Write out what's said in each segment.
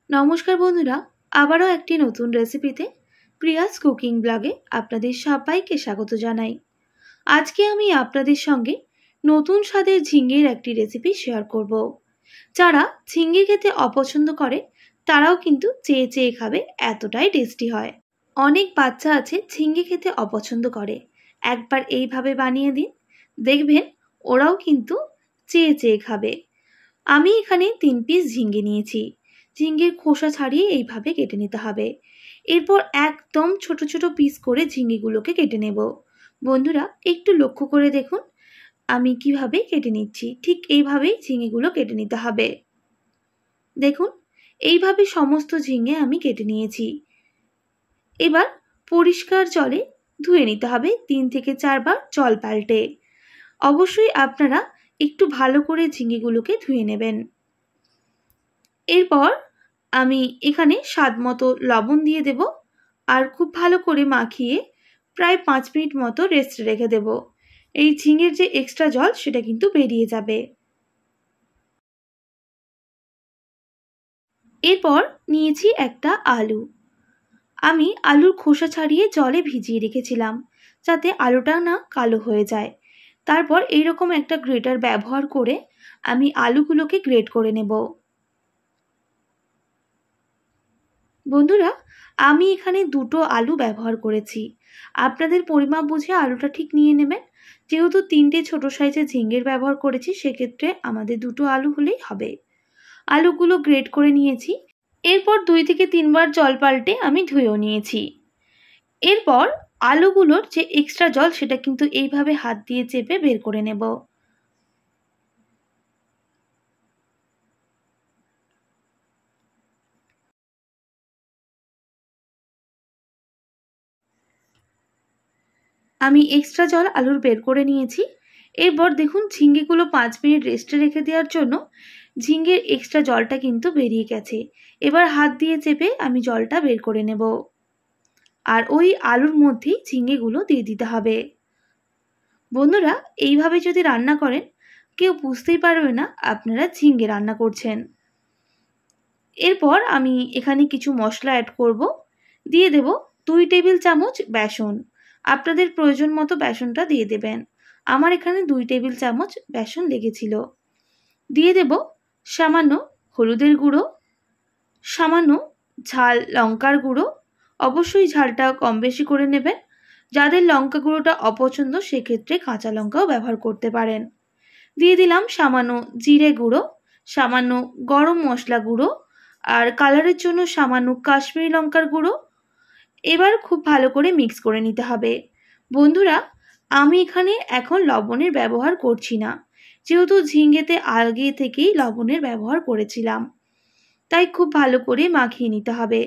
নমস্কার বন্ধুরা, আবারও একটি নতুন রেসিপিতে প্রিয়াস কুকিং ব্লগে আপনাদের সবাইকে স্বাগত জানাই। আজকে আমি আপনাদের সঙ্গে নতুন স্বাদের ঝিঙের একটি রেসিপি শেয়ার করব। যারা ঝিঙে খেতে অপছন্দ করে তারাও কিন্তু চেয়ে চেয়ে খাবে, এতটাই টেস্টি হয়। অনেক বাচ্চা আছে ঝিঙে খেতে অপছন্দ করে, একবার এইভাবে বানিয়ে দিন, দেখবেন ওরাও কিন্তু চেয়ে চেয়ে খাবে। আমি এখানে 3 পিস ঝিঙে নিয়েছি। ঝিঙের খোসা ছাড়িয়ে এইভাবে কেটে নিতে হবে। এরপর একদম ছোট ছোট পিস করে ঝিঙেগুলোকে কেটে নেব। বন্ধুরা একটু লক্ষ্য করে দেখুন আমি কিভাবে কেটে নিচ্ছি, ঠিক এইভাবেই ঝিঙেগুলো কেটে নিতে হবে। দেখুন এইভাবে সমস্ত ঝিঙে আমি কেটে নিয়েছি। এবার পরিষ্কার জলে ধুয়ে নিতে হবে 3 থেকে 4 বার জল পাল্টে। অবশ্যই আপনারা একটু ভালো করে ঝিঙেগুলোকে ধুয়ে নেবেন। এরপর আমি এখানে স্বাদ মতো লবণ দিয়ে দেব আর খুব ভালো করে মাখিয়ে প্রায় 5 মিনিট মতো রেস্টে রেখে দেব। এই ঝিঙের যে এক্সট্রা জল সেটা কিন্তু বেরিয়ে যাবে। এরপর নিয়েছি একটা আলু। আমি আলুর খোসা ছাড়িয়ে জলে ভিজিয়ে রেখেছিলাম যাতে আলুটা না কালো হয়ে যায়। তারপর এইরকম একটা গ্রেটার ব্যবহার করে আমি আলুগুলোকে গ্রেট করে নেব। বন্ধুরা আমি এখানে 2টো আলু ব্যবহার করেছি, আপনাদের পরিমাপ বুঝে আলুটা ঠিক নিয়ে নেবেন। যেহেতু 3টে ছোট সাইজের ঝিঙের ব্যবহার করেছি সেক্ষেত্রে আমাদের 2টো আলু হলেই হবে। আলুগুলো গ্রেট করে নিয়েছি। এরপর 2 থেকে 3 বার জল পাল্টে আমি ধুয়েও নিয়েছি। এরপর আলুগুলোর যে এক্সট্রা জল সেটা কিন্তু এইভাবে হাত দিয়ে চেপে বের করে নেব। আমি এক্সট্রা জল আলুর বের করে নিয়েছি। এরপর দেখুন ঝিঙেগুলো 5 মিনিট রেস্টে রেখে দেওয়ার জন্য ঝিঙের এক্সট্রা জলটা কিন্তু বেরিয়ে গেছে। এবার হাত দিয়ে চেপে আমি জলটা বের করে নেব আর ওই আলুর মধ্যেই ঝিঙেগুলো দিয়ে দিতে হবে। বন্ধুরা এইভাবে যদি রান্না করেন কেউ বুঝতেই পারবে না আপনারা ঝিঙে রান্না করছেন। এরপর আমি এখানে কিছু মশলা অ্যাড করব। দিয়ে দেব 2 টেবিল চামচ বেসন। আপনাদের প্রয়োজন মতো বেসনটা দিয়ে দেবেন। আমার এখানে 2 টেবিল চামচ বেসন লেগেছিল। দিয়ে দেব সামান্য হলুদের গুঁড়ো, সামান্য ঝাল লঙ্কার গুঁড়ো। অবশ্যই ঝালটা কম বেশি করে নেবেন। যাদের লঙ্কা গুঁড়োটা অপছন্দ সেক্ষেত্রে কাঁচা লঙ্কাও ব্যবহার করতে পারেন। দিয়ে দিলাম সামান্য জিরে গুঁড়ো, সামান্য গরম মশলা গুঁড়ো আর কালারের জন্য সামান্য কাশ্মীরি লঙ্কার গুঁড়ো। এবার খুব ভালো করে মিক্স করে নিতে হবে। বন্ধুরা আমি এখানে এখন লবণের ব্যবহার করছি না, যেহেতু ঝিঙেতে আগে থেকেই লবণের ব্যবহার করেছিলাম, তাই খুব ভালো করে মাখিয়ে নিতে হবে।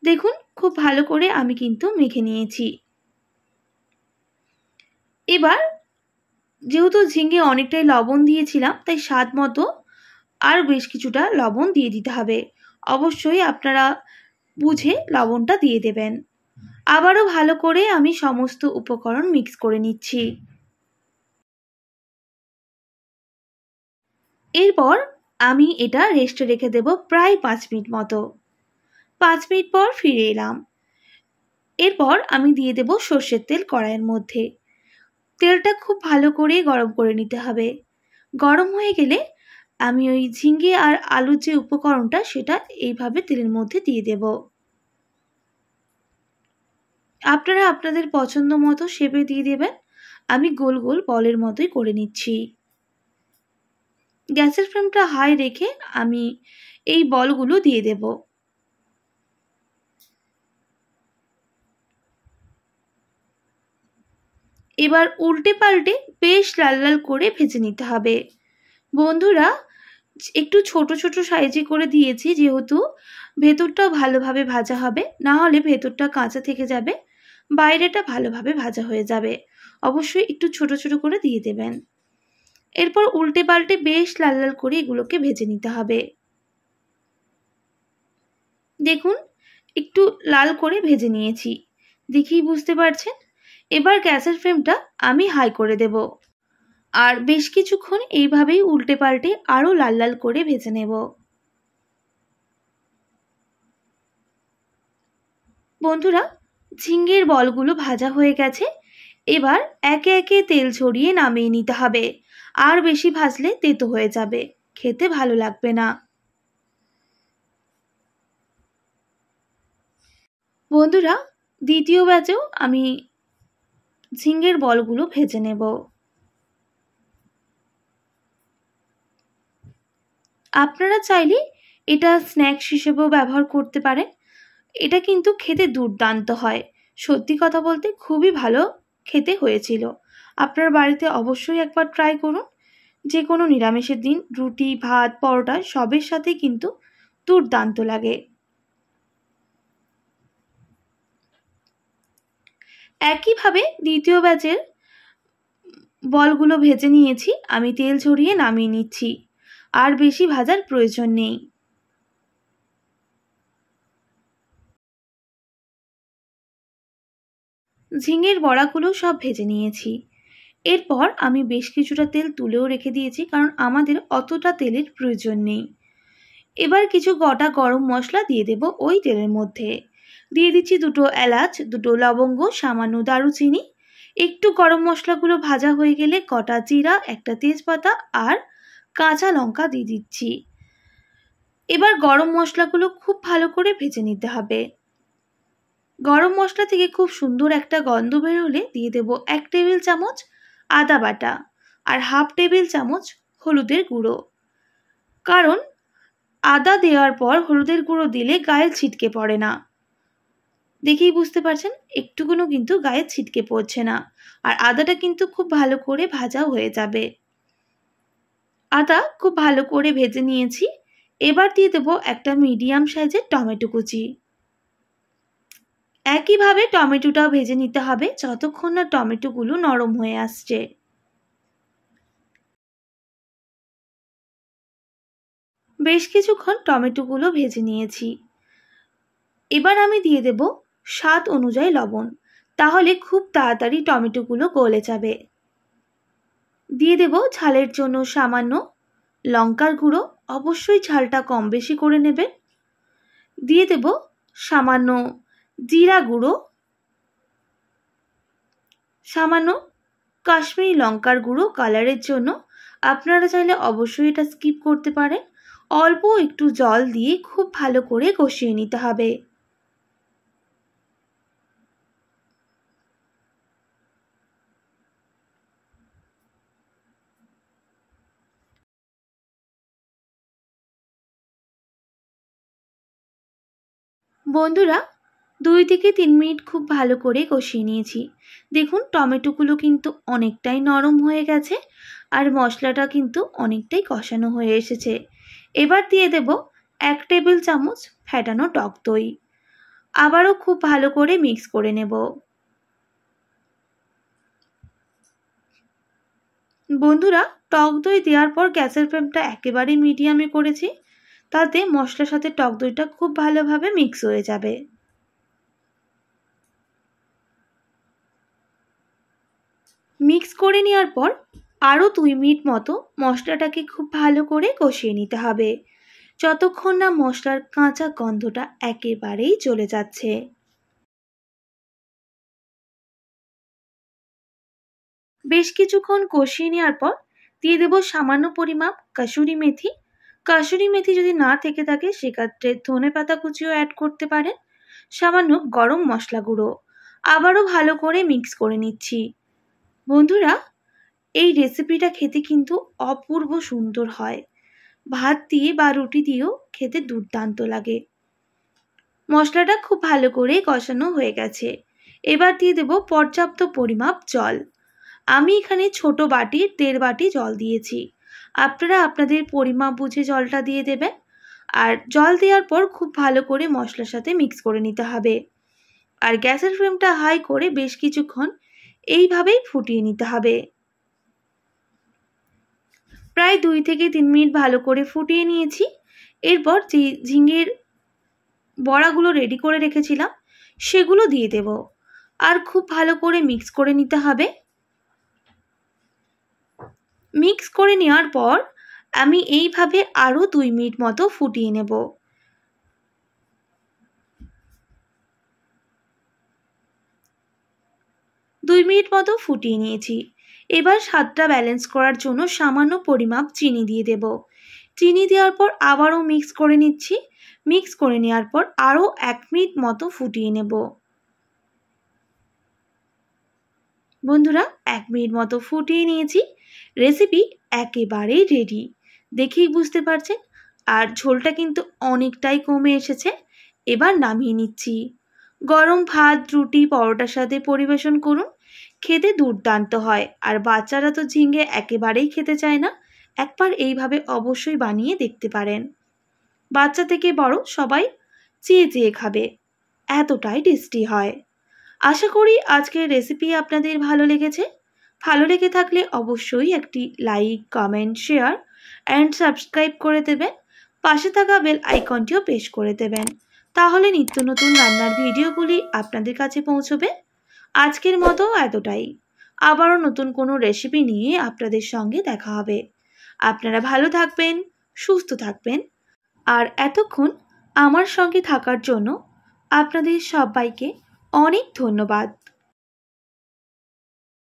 দেখুন খুব ভালো করে আমি কিন্তু মেখে নিয়েছি। এবার যেহেতু ঝিঙে অনেকটাই লবণ দিয়েছিলাম তাই স্বাদ মতো আর বেশ কিছুটা লবণ দিয়ে দিতে হবে। অবশ্যই আপনারা বুঝে লবণটা দিয়ে দেবেন। আবারও ভালো করে আমি সমস্ত উপকরণ মিক্স করে নিচ্ছি। এরপর আমি এটা রেস্টে রেখে দেব প্রায় 5 মিনিট মতো। 5 মিনিট পর ফিরে এলাম। এরপর আমি দিয়ে দেব সর্ষের তেল কড়াইয়ের মধ্যে। তেলটা খুব ভালো করে গরম করে নিতে হবে। গরম হয়ে গেলে আমি ওই ঝিঙে আর আলুর যে উপকরণটা সেটা এইভাবে তেলের মধ্যে দিয়ে দেব। আপনারা আপনাদের পছন্দ মতো শেপে দিয়ে দেবেন। আমি গোল গোল বলের মতোই করে নিচ্ছি। গ্যাসের ফ্লেমটা হাই রেখে আমি এই বলগুলো দিয়ে দেব। এবার উল্টে পাল্টে বেশ লাল লাল করে ভেজে নিতে হবে। বন্ধুরা একটু ছোট ছোট সাইজে করে দিয়েছি যেহেতু ভেতরটাও ভালোভাবে ভাজা হবে, না হলে ভেতরটা কাঁচা থেকে যাবে, বাইরেটা ভালোভাবে ভাজা হয়ে যাবে। অবশ্যই একটু ছোট ছোট করে দিয়ে দেবেন। এরপর উল্টে পাল্টে বেশ লাল লাল করে এগুলোকে ভেজে নিতে হবে। দেখুন একটু লাল করে ভেজে নিয়েছি, দেখেই বুঝতে পারছেন। এবার গ্যাসের ফ্লেমটা আমি হাই করে দেব আর বেশ কিছুক্ষণ এইভাবেই উল্টে পাল্টে আরও লাল লাল করে ভেজে নেব। বন্ধুরা, ঝিঙ্গের বলগুলো ভাজা হয়ে গেছে। এবার একে একে তেল ছড়িয়ে নামিয়ে নিতে হবে। আর বেশি ভাজলে তেতো হয়ে যাবে, খেতে ভালো লাগবে না। বন্ধুরা, দ্বিতীয় ব্যাচেও আমি ঝিঙ্গের বলগুলো ভেজে নেব। আপনারা চাইলে এটা স্ন্যাক্স হিসেবেও ব্যবহার করতে পারেন। এটা কিন্তু খেতে দুর্দান্ত হয়। সত্যি কথা বলতে খুবই ভালো খেতে হয়েছিল। আপনার বাড়িতে অবশ্যই একবার ট্রাই করুন। যে কোনো নিরামিষের দিন রুটি, ভাত, পরোটা সবের সাথেই কিন্তু দুর্দান্ত লাগে। একইভাবে দ্বিতীয় ব্যাচের বলগুলো ভেজে নিয়েছি। আমি তেল ঝরিয়ে নামিয়ে নিচ্ছি। আর বেশি ভাজার প্রয়োজন নেই। ঝিঙের বড়াগুলো সব ভেজে নিয়েছি। এরপর আমি বেশ কিছুটা তেল তুলেও রেখে দিয়েছি, কারণ আমাদের অতটা তেলের প্রয়োজন নেই। এবার কিছু গোটা গরম মশলা দিয়ে দেব ওই তেলের মধ্যে। দিয়ে দিচ্ছি 2টো এলাচ, 2টো লবঙ্গ, সামান্য দারুচিনি। একটু গরম মশলাগুলো ভাজা হয়ে গেলে গোটা জিরা, একটা তেজপাতা আর কাঁচা লঙ্কা দিয়ে দিচ্ছি। এবার গরম মশলাগুলো খুব ভালো করে ভেজে নিতে হবে। গরম মশলা থেকে খুব সুন্দর একটা গন্ধ বের হলে দিয়ে দেব 1 টেবিল চামচ আদা বাটা আর হাফ টেবিল চামচ হলুদের গুঁড়ো। কারণ আদা দেওয়ার পর হলুদের গুঁড়ো দিলে গায়ে ছিটকে পড়ে না। দেখেই বুঝতে পারছেন, একটুকুনো কিন্তু গায়ে ছিটকে পড়ছে না। আর আদাটা কিন্তু খুব ভালো করে ভাজা হয়ে যাবে। আদা খুব ভালো করে ভেজে নিয়েছি। এবার দিয়ে দেব একটা মিডিয়াম সাইজের টমেটো কুচি। একইভাবে টমেটোটাও ভেজে নিতে হবে যতক্ষণ না টমেটোগুলো নরম হয়ে আসছে। বেশ কিছুক্ষণ টমেটোগুলো ভেজে নিয়েছি। এবার আমি দিয়ে দেব স্বাদ অনুযায়ী লবণ, তাহলে খুব তাড়াতাড়ি টমেটোগুলো গলে যাবে। দিয়ে দেব ঝালের জন্য সামান্য লঙ্কার গুঁড়ো, অবশ্যই ঝালটা কম বেশি করে নেবেন। দিয়ে দেব সামান্য জিরা গুঁড়ো, সামান্য কাশ্মীরি লঙ্কার গুঁড়ো কালারের জন্য। আপনারা চাইলে অবশ্যই এটা স্কিপ করতে পারেন। অল্প একটু জল দিয়ে খুব ভালো করে কষিয়ে নিতে হবে। বন্ধুরা, 2 থেকে 3 মিনিট খুব ভালো করে কষিয়ে নিয়েছি। দেখুন টমেটোগুলো কিন্তু অনেকটাই নরম হয়ে গেছে আর মশলাটা কিন্তু অনেকটাই কষানো হয়ে এসেছে। এবার দিয়ে দেব 1 টেবিল চামচ ফেটানো টক দই। আবারও খুব ভালো করে মিক্স করে নেব। বন্ধুরা, টক দই দেওয়ার পর গ্যাসের ফ্লেমটা একেবারে মিডিয়ামে করেছি, তাতে মশলার সাথে টক দইটা খুব ভালোভাবে মিক্স হয়ে যাবে। মিক্স করে নেওয়ার পর আরও 2 মিনিট মতো মশলাটাকে খুব ভালো করে কষিয়ে নিতে হবে, যতক্ষণ না মশলার কাঁচা গন্ধটা একেবারেই চলে যাচ্ছে। বেশ কিছুক্ষণ কষিয়ে নেওয়ার পর দিয়ে দেব সামান্য পরিমাপ কাসুরি মেথি। কাসুরি মেথি যদি না থেকে থাকে সেক্ষেত্রে ধনেপাতা কুচিও অ্যাড করতে পারেন। সামান্য গরম মশলা গুঁড়ো। আবারও ভালো করে মিক্স করে নিচ্ছি। বন্ধুরা, এই রেসিপিটা খেতে কিন্তু অপূর্ব সুন্দর হয়। ভাত দিয়ে বা রুটি দিয়েও খেতে দুর্দান্ত লাগে। মশলাটা খুব ভালো করে কষানো হয়ে গেছে। এবার দিয়ে দেব পর্যাপ্ত পরিমাপ জল। আমি এখানে ছোট বাটির 1.5 বাটি জল দিয়েছি। আপনারা আপনাদের পরিমাপ বুঝে জলটা দিয়ে দেবেন। আর জল দেওয়ার পর খুব ভালো করে মশলার সাথে মিক্স করে নিতে হবে। আর গ্যাসের ফ্লেমটা হাই করে বেশ কিছুক্ষণ এইভাবেই ফুটিয়ে নিতে হবে। প্রায় 2 থেকে 3 মিনিট ভালো করে ফুটিয়ে নিয়েছি। এরপর যে ঝিঙের বড়াগুলো রেডি করে রেখেছিলাম সেগুলো দিয়ে দেব। আর খুব ভালো করে মিক্স করে নিতে হবে। মিক্স করে নেওয়ার পর আমি এইভাবে আরও 2 মিনিট মতো ফুটিয়ে নেব। 2 মিনিট মতো ফুটিয়ে নিয়েছি। এবার স্বাদটা ব্যালেন্স করার জন্য সামান্য পরিমাপ চিনি দিয়ে দেব। চিনি দেওয়ার পর আবারও মিক্স করে নিচ্ছি। মিক্স করে নেওয়ার পর আরও 1 মিনিট মতো ফুটিয়ে নেব। বন্ধুরা 1 মিনিট মতো ফুটিয়ে নিয়েছি। রেসিপি একেবারেই রেডি, দেখেই বুঝতে পারছেন। আর ঝোলটা কিন্তু অনেকটাই কমে এসেছে। এবার নামিয়ে নিচ্ছি। গরম ভাত, রুটি, পরোটার সাথে পরিবেশন করুন। খেতে দুর্দান্ত হয়। আর বাচ্চারা তো ঝিঙে একেবারেই খেতে চায় না। একবার এইভাবে অবশ্যই বানিয়ে দেখতে পারেন। বাচ্চা থেকে বড় সবাই চেয়ে চেয়ে খাবে, এতটাই টেস্টি হয়। আশা করি আজকের রেসিপি আপনাদের ভালো লেগেছে। ভালো লেগে থাকলে অবশ্যই একটি like, comment, share and subscribe করে দেবেন। পাশে থাকা বেল আইকনটিও প্রেস করে দেবেন, তাহলে নিত্য নতুন রান্নার ভিডিওগুলি আপনাদের কাছে পৌঁছবে। আজকের মতো এতটাই। আবারও নতুন কোনো রেসিপি নিয়ে আপনাদের সঙ্গে দেখা হবে। আপনারা ভালো থাকবেন, সুস্থ থাকবেন। আর এতক্ষণ আমার সঙ্গে থাকার জন্য আপনাদের সবাইকে অনেক ধন্যবাদ।